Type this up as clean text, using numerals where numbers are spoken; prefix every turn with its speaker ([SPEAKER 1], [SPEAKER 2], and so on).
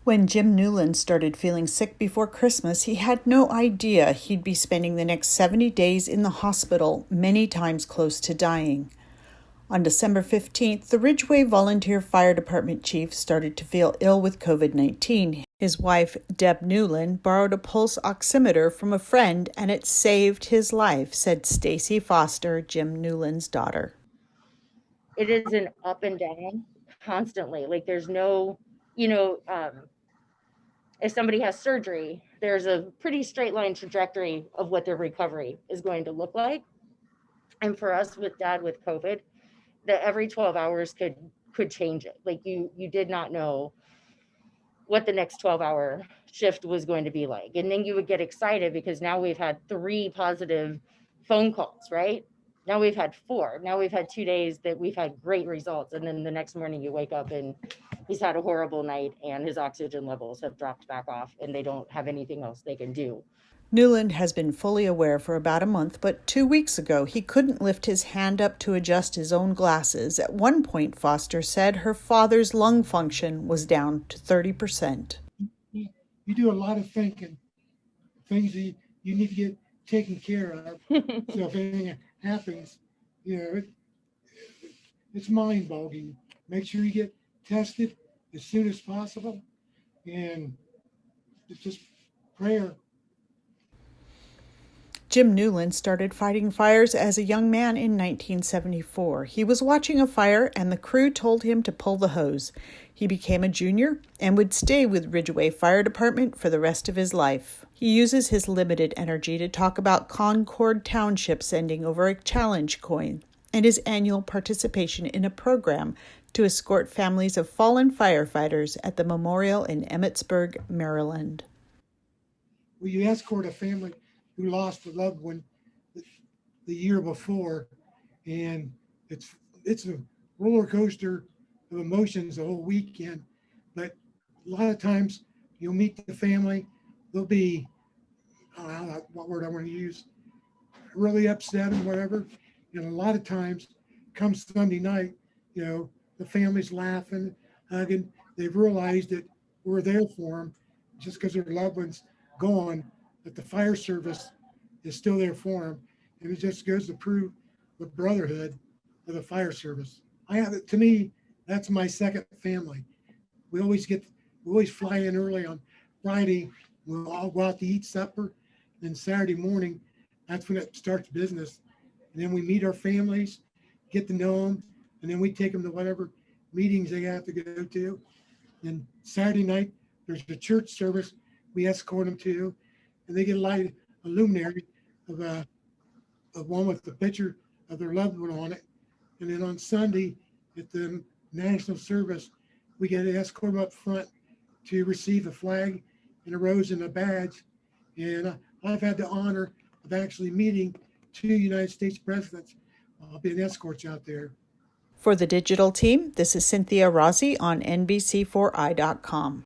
[SPEAKER 1] When Jim Newland started feeling sick before Christmas, he had no idea he'd be spending the next 70 days in the hospital, many times close to dying. On December 15th, the Ridgeway Volunteer Fire Department chief started to feel ill with COVID-19. His wife, Deb Newland, borrowed a pulse oximeter from a friend, and it saved his life, said Stacy Foster, Jim Newland's daughter.
[SPEAKER 2] It is an up and down constantly. Like there's no, if somebody has surgery, there's a pretty straight line trajectory of what their recovery is going to look like. And for us with Dad with COVID, that every 12 hours could change it. Like you did not know what the next 12-hour shift was going to be like. And then you would get excited because now we've had 3 positive phone calls, right? Now we've had 4. Now we've had 2 days that we've had great results. And then the next morning you wake up and he's had a horrible night and his oxygen levels have dropped back off and they don't have anything else they can do.
[SPEAKER 1] Newland has been fully aware for about a month, but 2 weeks ago he couldn't lift his hand up to adjust his own glasses. At one point, Foster said her father's lung function was down to 30%.
[SPEAKER 3] You do a lot of thinking, things that you need to get taken care of. So if anything happens, it's mind-boggling. Make sure you get tested as soon as possible, and it's just prayer.
[SPEAKER 1] Jim Newland started fighting fires as a young man in 1974. He was watching a fire and the crew told him to pull the hose. He became a junior and would stay with Ridgeway Fire Department for the rest of his life. He uses his limited energy to talk about Concord Township sending over a challenge coin and his annual participation in a program to escort families of fallen firefighters at the memorial in Emmitsburg, Maryland.
[SPEAKER 3] Well, you escort a family who lost a loved one the year before, and it's a roller coaster of emotions the whole weekend. But a lot of times you'll meet the family, they'll be, what word I want to use, really upset and whatever. And a lot of times, come Sunday night, the family's laughing, hugging. They've realized that we're there for them just because their loved one's gone, that the fire service is still there for them. And it just goes to prove the brotherhood of the fire service. To me, that's my second family. We always fly in early on Friday. We'll all go out to eat supper. Then Saturday morning, that's when it starts business. And then we meet our families, get to know them, and then we take them to whatever meetings they have to go to. And Saturday night, there's a church service we escort them to, and they get a luminary of one with the picture of their loved one on it. And then on Sunday at the national service, we get to escort them up front to receive a flag and a rose and a badge. And I've had the honor of actually meeting 2 United States presidents being escorts out there.
[SPEAKER 1] For the digital team, this is Cynthia Rossi on NBC4i.com.